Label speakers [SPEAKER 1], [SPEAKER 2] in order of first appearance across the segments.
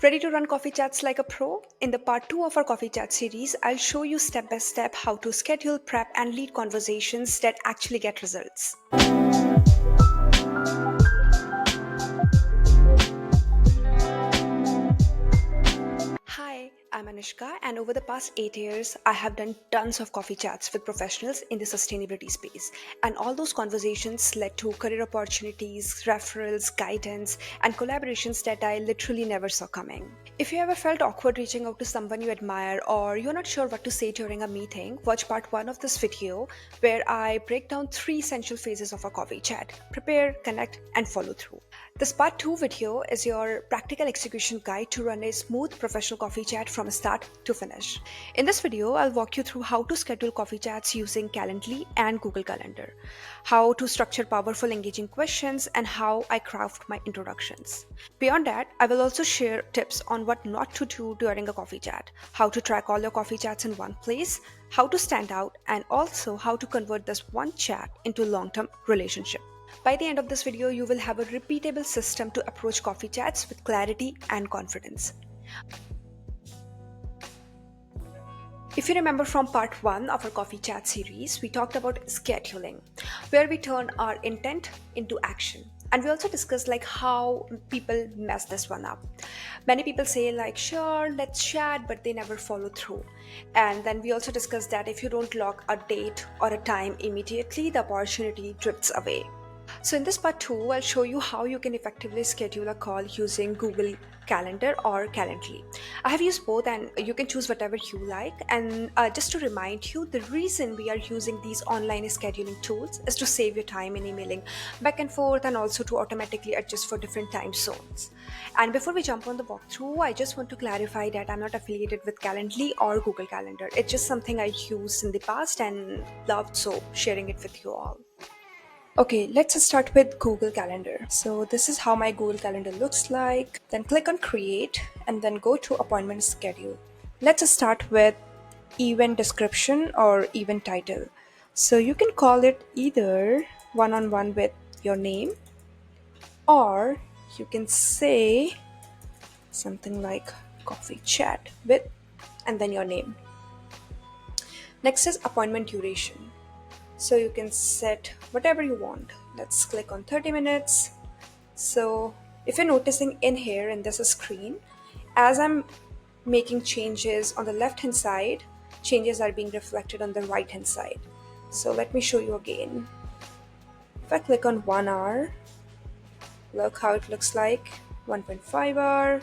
[SPEAKER 1] Ready to run coffee chats like a pro? In the part 2 of our coffee chat series, I'll show you step by step how to schedule, prep, and lead conversations that actually get results. Hi, I'm Anushka, and over the past 8 years, I have done tons of coffee chats with professionals in the sustainability space. And all those conversations led to career opportunities, referrals, guidance, and collaborations that I literally never saw coming. If you ever felt awkward reaching out to someone you admire or you're not sure what to say during a meeting, watch part 1 of this video where I break down 3 essential phases of a coffee chat: prepare, connect, and follow through. This part 2 video is your practical execution guide to run a smooth professional coffee chat from start to finish. In this video, I'll walk you through how to schedule coffee chats using Calendly and Google Calendar, how to structure powerful engaging questions, and how I craft my introductions. Beyond that, I will also share tips on what not to do during a coffee chat, how to track all your coffee chats in one place, how to stand out, and also how to convert this one chat into a long-term relationship. By the end of this video, you will have a repeatable system to approach coffee chats with clarity and confidence. If you remember from part 1 of our coffee chat series, we talked about scheduling, where we turn our intent into action. And we also discussed like how people mess this one up. Many people say like, sure, let's chat, but they never follow through. And then we also discussed that if you don't lock a date or a time immediately, the opportunity drifts away. So in this part 2, I'll show you how you can effectively schedule a call using Google Calendar or Calendly. I have used both and you can choose whatever you like. And just to remind you, the reason we are using these online scheduling tools is to save your time in emailing back and forth and also to automatically adjust for different time zones. And before we jump on the walkthrough, I just want to clarify that I'm not affiliated with Calendly or Google Calendar. It's just something I used in the past and loved, so sharing it with you all. Okay, let's start with Google Calendar. So this is how my Google Calendar looks like. Then click on create and then go to appointment schedule. Let's start with event description or event title. So you can call it either one-on-one with your name, or you can say something like coffee chat with and then your name. Next is appointment duration. So you can set whatever you want. Let's click on 30 minutes. So if you're noticing in here in this screen, as I'm making changes on the left hand side, changes are being reflected on the right hand side. So let me show you again. If I click on 1 hour, look how it looks like. 1.5 hour,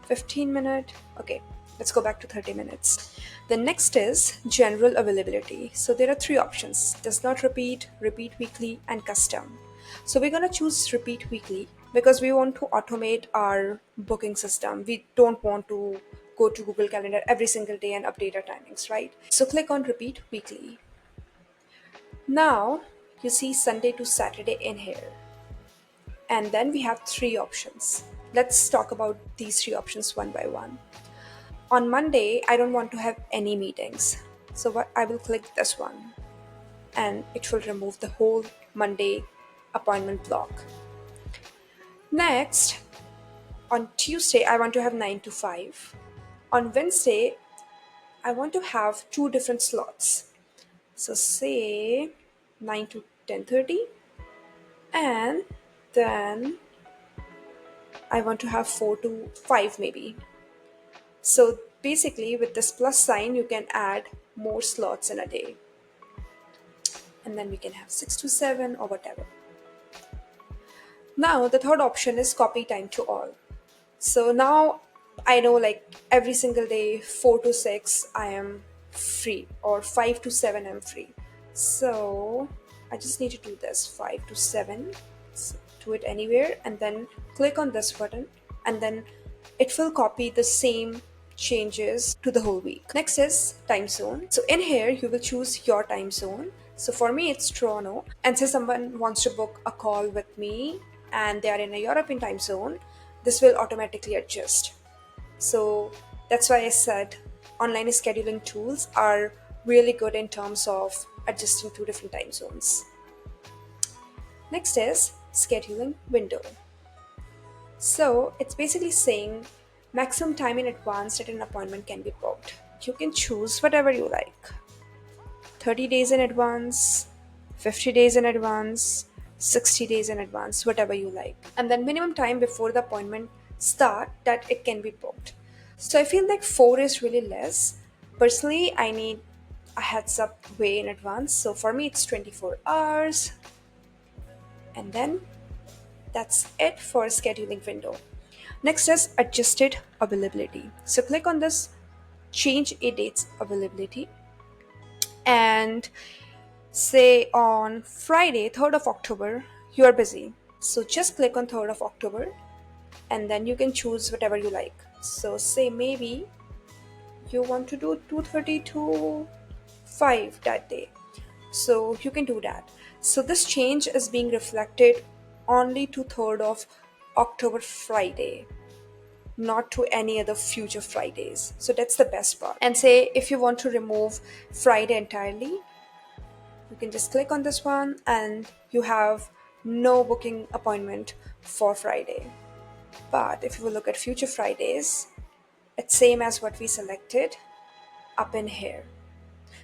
[SPEAKER 1] 15 minute. Okay, let's go back to 30 minutes. The next is general availability. So there are 3 options: does not repeat, repeat weekly, and custom. So we're going to choose repeat weekly because we want to automate our booking system. We don't want to go to Google Calendar every single day and update our timings, right? So click on repeat weekly. Now you see Sunday to Saturday in here. And then we have 3 options. Let's talk about these 3 options one by one. On Monday, I don't want to have any meetings. So what I will click this one and it will remove the whole Monday appointment block. Next, on Tuesday, I want to have 9 to 5. On Wednesday, I want to have 2 different slots. So say 9 to 10:30, and then I want to have 4 to 5 maybe. So basically with this plus sign, you can add more slots in a day. And then we can have 6 to 7 or whatever. Now the third option is copy time to all. So now I know like every single day 4 to 6 I am free, or 5 to 7 I'm free. So I just need to do this 5 to 7, so do it anywhere and then click on this button, and then it will copy the same changes to the whole week. Next is time zone. So in here you will choose your time zone. So for me it's Toronto, and say someone wants to book a call with me and they are in a European time zone, this will automatically adjust. So that's why I said online scheduling tools are really good in terms of adjusting to different time zones. Next is scheduling window. So it's basically saying Maximum time in advance that an appointment can be booked. You can choose whatever you like. 30 days in advance, 50 days in advance, 60 days in advance, whatever you like. And then minimum time before the appointment start that it can be booked. So I feel like 4 is really less. Personally, I need a heads up way in advance. So for me, it's 24 hours. And then that's it for scheduling window. Next is adjusted availability. So click on this change a date's availability and say on Friday, 3rd of October, you are busy. So just click on 3rd of October and then you can choose whatever you like. So say maybe you want to do 2:30 to 5 that day. So you can do that. So this change is being reflected only to 3rd of October Friday, not to any other future Fridays. So that's the best part. And say if you want to remove Friday entirely, you can just click on this one and you have no booking appointment for Friday. But if you will look at future Fridays, it's same as what we selected up in here.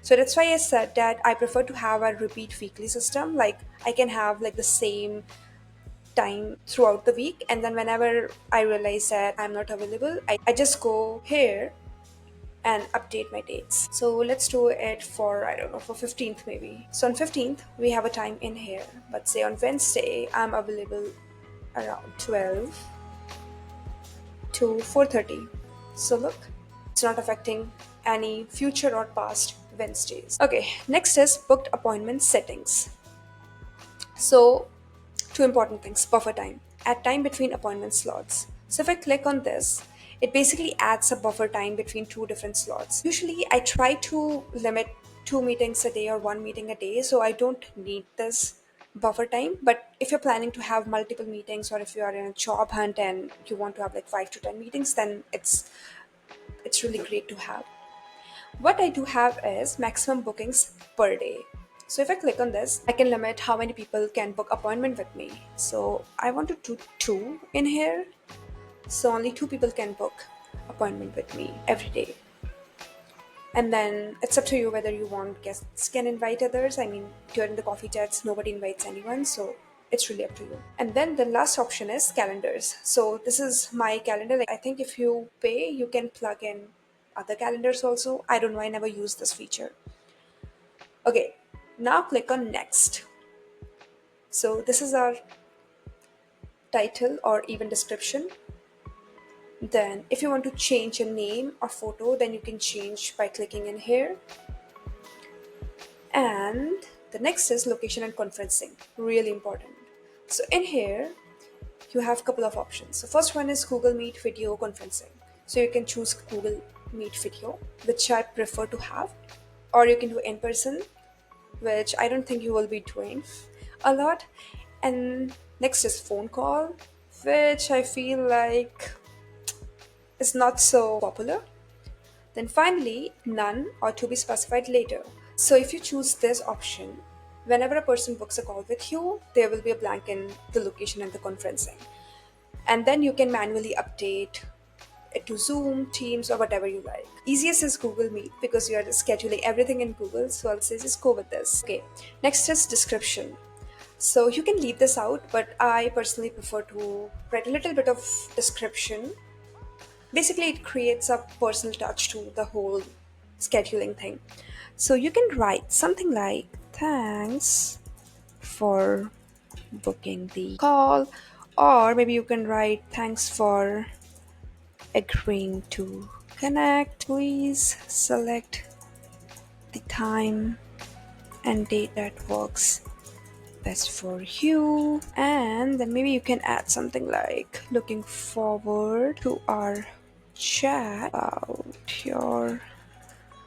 [SPEAKER 1] So that's why I said that I prefer to have a repeat weekly system. Like I can have like the same time throughout the week, and then whenever I realize that I'm not available, I just go here and update my dates. So let's do it for, I don't know, for 15th maybe. So on 15th, we have a time in here. But say on Wednesday, I'm available around 12 to 4:30. So look, it's not affecting any future or past Wednesdays. Okay, next is booked appointment settings. So two important things: buffer time, add time between appointment slots. So if I click on this, it basically adds a buffer time between two different slots. Usually I try to limit two meetings a day or one meeting a day, so I don't need this buffer time. But if you're planning to have multiple meetings, or if you are in a job hunt and you want to have like 5 to 10 meetings, then it's really great to have. What I do have is maximum bookings per day. So if I click on this, I can limit how many people can book appointment with me. So I want to do two in here. So only two people can book appointment with me every day. And then it's up to you whether you want guests can invite others. I mean, during the coffee chats, nobody invites anyone. So it's really up to you. And then the last option is calendars. So this is my calendar. Like, I think if you pay, you can plug in other calendars also. I don't know, I never use this feature. Okay, now click on next. So this is our title or even description. Then if you want to change a name or photo, then you can change by clicking in here. And the next is location and conferencing, really important. So in here you have a couple of options. So first one is Google Meet video conferencing. So you can choose Google Meet video, which I prefer to have, or you can do in person, which I don't think you will be doing a lot. And next is phone call, which I feel like is not so popular. Then finally, none or to be specified later. So if you choose this option, whenever a person books a call with you, there will be a blank in the location and the conferencing. And then you can manually update it to Zoom, Teams, or whatever you like. Easiest is Google Meet because you are scheduling everything in Google, so I'll say just go with this. Okay, next is description. So you can leave this out, but I personally prefer to write a little bit of description. Basically, it creates a personal touch to the whole scheduling thing. So you can write something like, thanks for booking the call, or maybe you can write, thanks for agreeing to connect. Please select the time and date that works best for you. And then maybe you can add something like, looking forward to our chat about your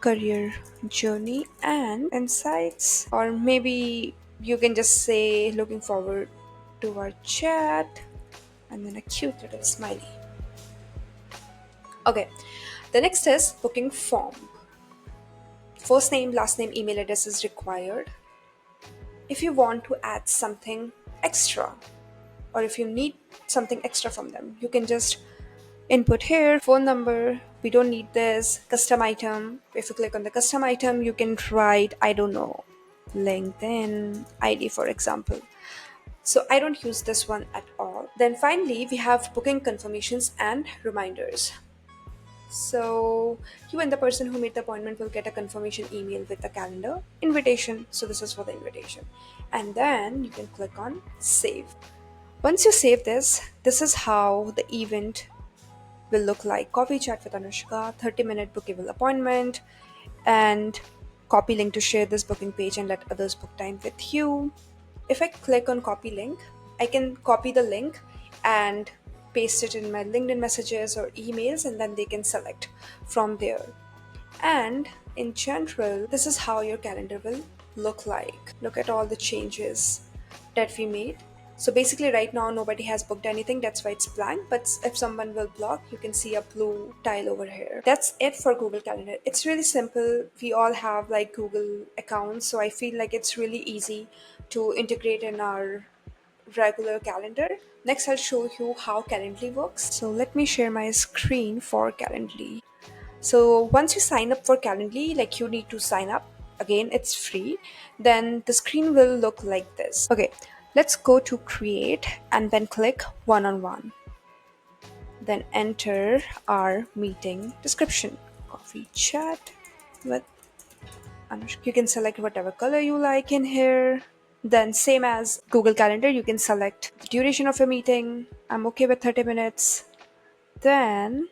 [SPEAKER 1] career journey and insights. Or maybe you can just say, looking forward to our chat, and then a cute little smiley. Okay, the next is booking form. First name, last name, email address is required. If you want to add something extra, or if you need something extra from them, you can just Input here, phone number, we don't need this. Custom item, if you click on the custom item, you can write, I don't know, LinkedIn ID for example. So I don't use this one at all. Then finally, we have booking confirmations and reminders. So you and the person who made the appointment will get a confirmation email with the calendar invitation. So this is for the invitation. And then you can click on save. Once you save this, this is how the event will look like. Coffee chat with Anushka, 30-minute bookable appointment, and copy link to share this booking page and let others book time with you. If I click on copy link, I can copy the link and paste it in my LinkedIn messages or emails, and then they can select from there. And in general, this is how your calendar will look like. Look at all the changes that we made. So basically, right now, nobody has booked anything. That's why it's blank. But if someone will block, you can see a blue tile over here. That's it for Google Calendar. It's really simple. We all have like Google accounts. So I feel like it's really easy to integrate in our regular calendar. Next, I'll show you how Calendly works. So let me share my screen for Calendly. So once you sign up for Calendly, like you need to sign up. Again, it's free. Then the screen will look like this. Okay, let's go to create and then click one-on-one. Then enter our meeting description. Coffee chat with Anushka. You can select whatever color you like in here. Then same as Google Calendar, you can select the duration of your meeting. I'm okay with 30 minutes. Then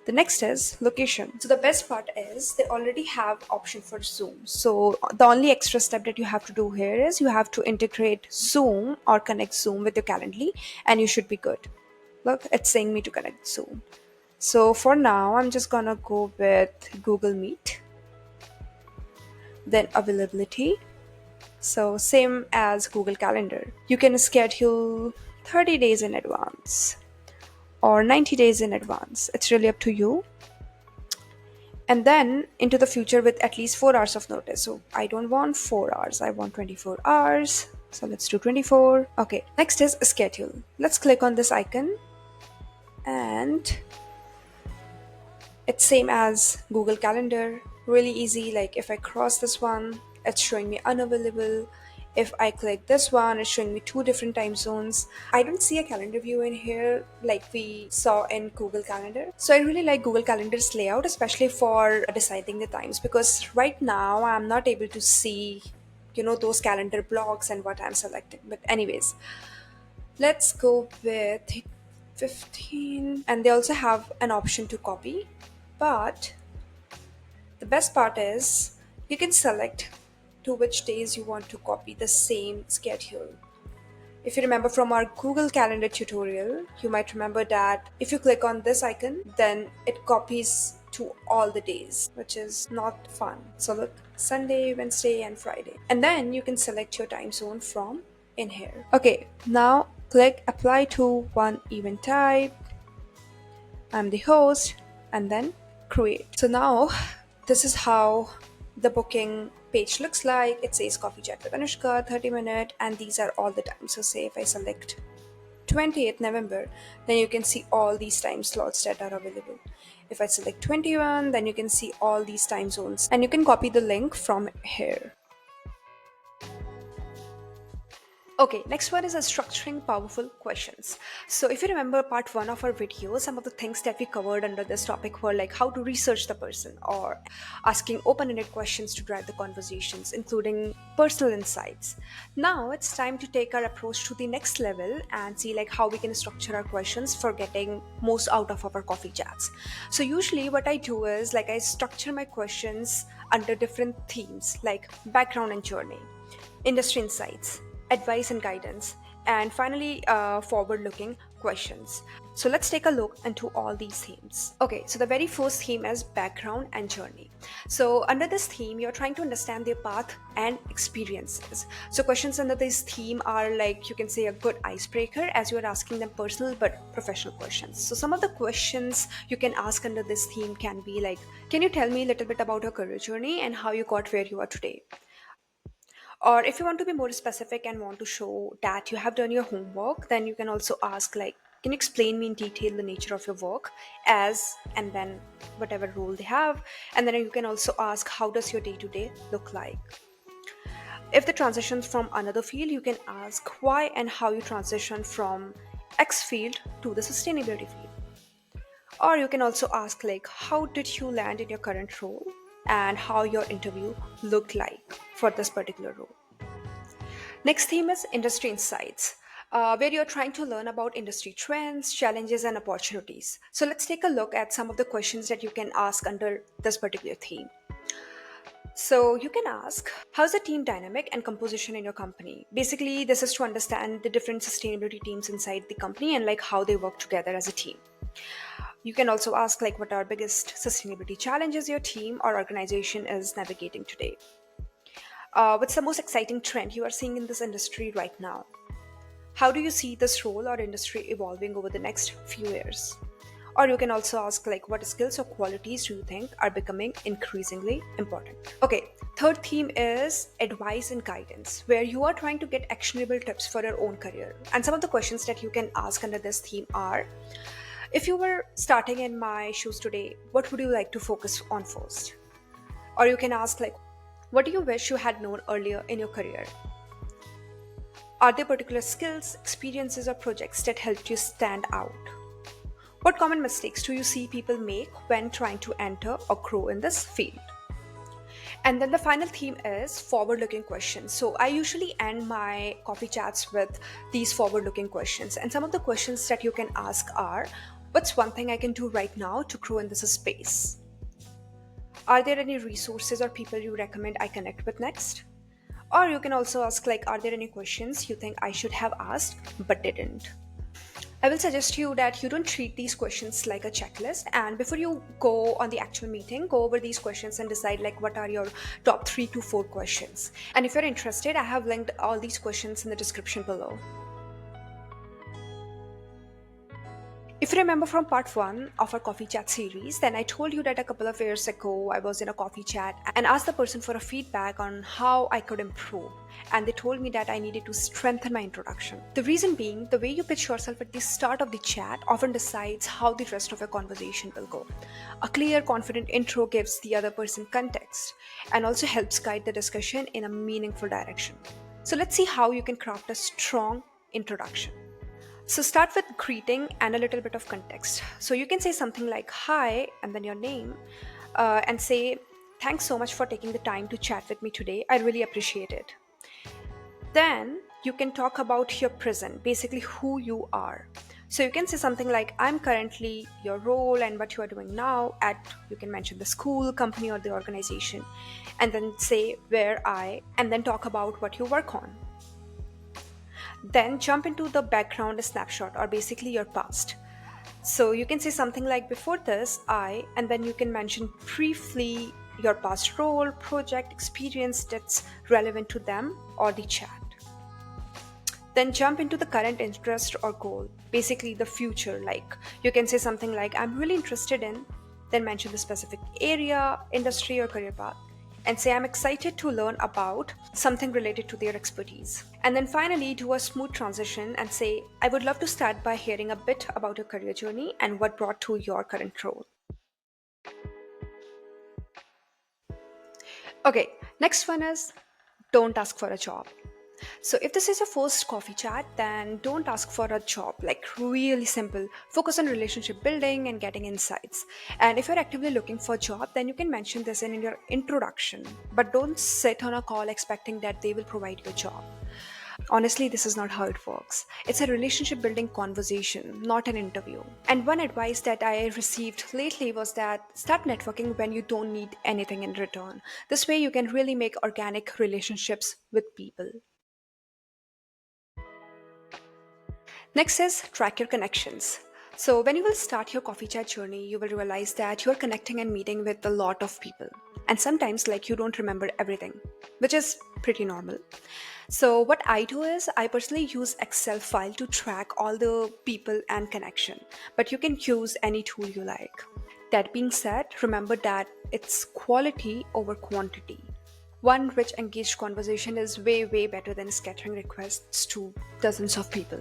[SPEAKER 1] the next is location. So the best part is they already have option for Zoom. So the only extra step that you have to do here is you have to integrate Zoom or connect Zoom with your Calendly and you should be good. Look, it's saying me to connect Zoom. So for now, I'm just gonna go with Google Meet. Then availability. So same as Google Calendar. You can schedule 30 days in advance or 90 days in advance. It's really up to you. And then into the future with at least 4 hours of notice. So I don't want 4 hours, I want 24 hours. So let's do 24. Okay, next is schedule. Let's click on this icon and it's same as Google Calendar, really easy. Like if I cross this one, it's showing me unavailable. If I click this one, it's showing me two different time zones. I don't see a calendar view in here like we saw in Google Calendar. So I really like Google Calendar's layout, especially for deciding the times, because right now I'm not able to see, those calendar blocks and what I'm selecting. But anyways, let's go with 15. And they also have an option to copy. But the best part is you can select to which days you want to copy the same schedule. If you remember from our Google Calendar tutorial, you might remember that if you click on this icon, then it copies to all the days, which is not fun. So look, Sunday, Wednesday, and Friday. And then you can select your time zone from in here. Okay, now click apply to one event type. I'm the host, and then create. So now this is how the booking page looks like. It says coffee chat with Anushka, 30-minute, and these are all the times. So say if I select 20th November, then you can see all these time slots that are available. If I select 21, then you can see all these time zones and you can copy the link from here. Okay, next one is a structuring powerful questions. So if you remember part one of our video, some of the things that we covered under this topic were like how to research the person or asking open-ended questions to drive the conversations, including personal insights. Now it's time to take our approach to the next level and see like how we can structure our questions for getting most out of our coffee chats. So usually what I do is like I structure my questions under different themes like background and journey, industry insights, advice and guidance, and finally, forward looking questions. So let's take a look into all these themes. Okay, so the very first theme is background and journey. So under this theme, you're trying to understand their path and experiences. So questions under this theme are like, you can say, a good icebreaker as you're asking them personal but professional questions. So some of the questions you can ask under this theme can be like, can you tell me a little bit about your career journey and how you got where you are today? Or if you want to be more specific and want to show that you have done your homework, then you can also ask like, Can you explain me in detail the nature of your work as and then whatever role they have? And then you can also ask, how does your day to day look like? If the transitions from another field, you can ask why and how you transition from X field to the sustainability field. Or you can also ask, like, how did you land in your current role and how your interview looked like for this particular role. Next theme is industry insights, where you're trying to learn about industry trends, challenges, and opportunities. So let's take a look at some of the questions that you can ask under this particular theme. So you can ask, how's the team dynamic and composition in your company? Basically, this is to understand the different sustainability teams inside the company and like how they work together as a team. You can also ask, like, what are biggest sustainability challenges your team or organization is navigating today? What's the most exciting trend you are seeing in this industry right now? How do you see this role or industry evolving over the next few years? Or you can also ask, like, what skills or qualities do you think are becoming increasingly important? Okay, third theme is advice and guidance, where you are trying to get actionable tips for your own career. And some of the questions that you can ask under this theme are, if you were starting in my shoes today, what would you like to focus on first? Or you can ask, like, what do you wish you had known earlier in your career? Are there particular skills, experiences, or projects that helped you stand out? What common mistakes do you see people make when trying to enter or grow in this field? And then the final theme is forward looking questions. So I usually end my coffee chats with these forward looking questions. And some of the questions that you can ask are, what's one thing I can do right now to grow in this space? Are there any resources or people you recommend I connect with next? Or you can also ask, like, are there any questions you think I should have asked but didn't? I will suggest you that you don't treat these questions like a checklist, and before you go on the actual meeting, go over these questions and decide, like, what are your top 3 to 4 questions. And if you're interested, I have linked all these questions in the description below. If you remember from part 1 of our coffee chat series, then I told you that a couple of years ago I was in a coffee chat and asked the person for a feedback on how I could improve. And they told me that I needed to strengthen my introduction. The reason being, the way you pitch yourself at the start of the chat often decides how the rest of your conversation will go. A clear, confident intro gives the other person context and also helps guide the discussion in a meaningful direction. So let's see how you can craft a strong introduction. So start with greeting and a little bit of context. So you can say something like, hi, and then your name, and say, thanks so much for taking the time to chat with me today. I really appreciate it. Then you can talk about your present, basically who you are. So you can say something like, I'm currently your role and what you are doing now at, you can mention the school, company, or the organization, and then say and then talk about what you work on. Then jump into the background snapshot, or basically your past. So you can say something like, before this, and then you can mention briefly your past role, project, experience that's relevant to them or the chat. Then jump into the current interest or goal, basically the future. Like you can say something like, I'm really interested in, then mention the specific area, industry, or career path, and say, I'm excited to learn about something related to their expertise. And then finally, do a smooth transition and say, I would love to start by hearing a bit about your career journey and what brought to your current role. Okay, next one is, don't ask for a job. So if this is your first coffee chat, then don't ask for a job. Like, really simple. Focus on relationship building and getting insights. And if you're actively looking for a job, then you can mention this in your introduction. But don't sit on a call expecting that they will provide you a job. Honestly, this is not how it works. It's a relationship building conversation, not an interview. And one advice that I received lately was that start networking when you don't need anything in return. This way you can really make organic relationships with people. Next is track your connections. So when you will start your coffee chat journey, you will realize that you're connecting and meeting with a lot of people. And sometimes like you don't remember everything, which is pretty normal. So what I do is I personally use Excel file to track all the people and connection, but you can use any tool you like. That being said, remember that it's quality over quantity. One rich engaged conversation is way better than scattering requests to dozens of people.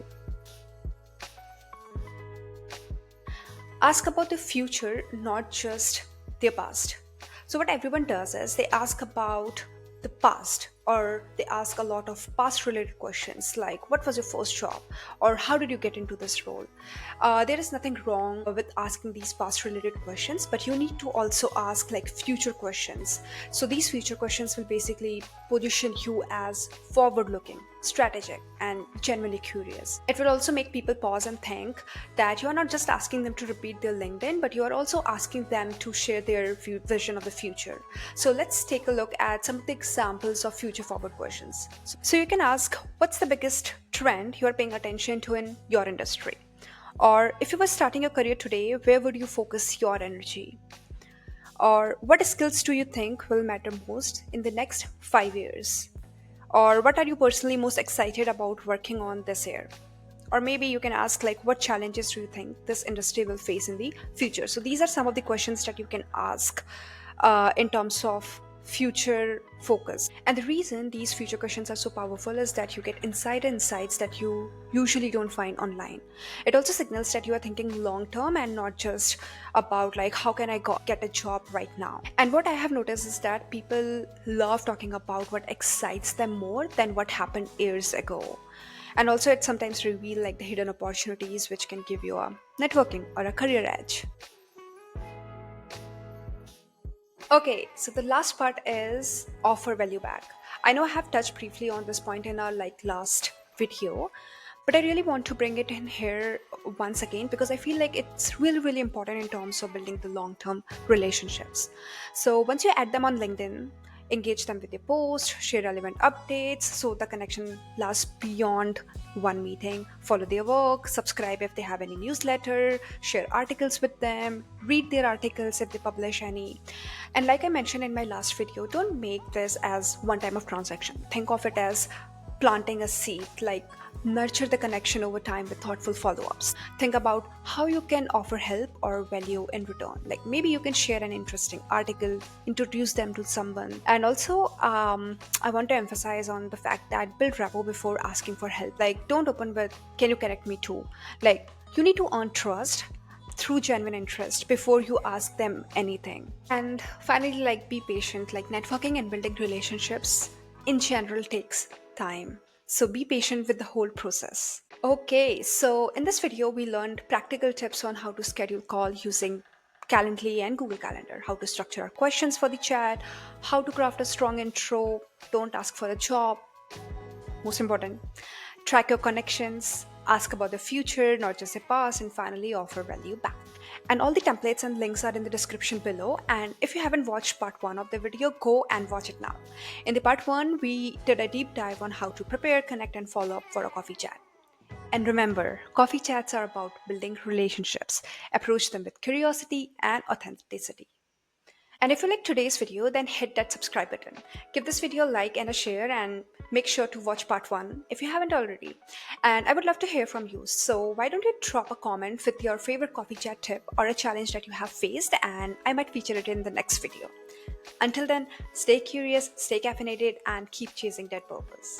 [SPEAKER 1] Ask about the future, not just their past. So, what everyone does is they ask about the past, or they ask a lot of past related questions like, what was your first job? Or how did you get into this role? There is nothing wrong with asking these past related questions, but you need to also ask like future questions. So, these future questions will basically position you as forward looking, strategic, and genuinely curious. It will also make people pause and think that you are not just asking them to repeat their LinkedIn, but you are also asking them to share their vision of the future. So let's take a look at some of the examples of future forward questions. So you can ask, what's the biggest trend you are paying attention to in your industry? Or if you were starting your career today, where would you focus your energy? Or what skills do you think will matter most in the next 5 years? Or what are you personally most excited about working on this year? Or maybe you can ask like, what challenges do you think this industry will face in the future? So these are some of the questions that you can ask in terms of future focus. And the reason these future questions are so powerful is that you get insider insights that you usually don't find online. It also signals that you are thinking long term and not just about like, how can I get a job right now? And what I have noticed is that people love talking about what excites them more than what happened years ago. And also it sometimes reveal like the hidden opportunities which can give you a networking or a career edge. Okay, so the last part is offer value back. I know I have touched briefly on this point in our like last video, but I really want to bring it in here once again because I feel like it's really important in terms of building the long-term relationships. So once you add them on LinkedIn, engage them with your post, share relevant updates so the connection lasts beyond one meeting. Follow their work, subscribe if they have any newsletter, share articles with them, read their articles if they publish any. And like I mentioned in my last video, don't make this as one time of transaction. Think of it as planting a seed, like nurture the connection over time with thoughtful follow-ups. Think about how you can offer help or value in return. Like maybe you can share an interesting article, introduce them to someone. And also I want to emphasize on the fact that build rapport before asking for help. Like don't open with, can you connect me too? Like you need to earn trust through genuine interest before you ask them anything. And finally, like be patient. Like networking and building relationships in general takes time. So be patient with the whole process. Okay, so in this video, we learned practical tips on how to schedule call using Calendly and Google Calendar, how to structure our questions for the chat, how to craft a strong intro, don't ask for a job, most important, track your connections, ask about the future, not just the past, and finally offer value back. And all the templates and links are in the description below. And if you haven't watched part 1 of the video, go and watch it now. In the part 1, we did a deep dive on how to prepare, connect, and follow up for a coffee chat. And remember, coffee chats are about building relationships. Approach them with curiosity and authenticity. And if you like today's video, then hit that subscribe button. Give this video a like and a share, and make sure to watch part 1 if you haven't already. And I would love to hear from you. So why don't you drop a comment with your favorite coffee chat tip or a challenge that you have faced, and I might feature it in the next video. Until then, stay curious, stay caffeinated, and keep chasing that purpose.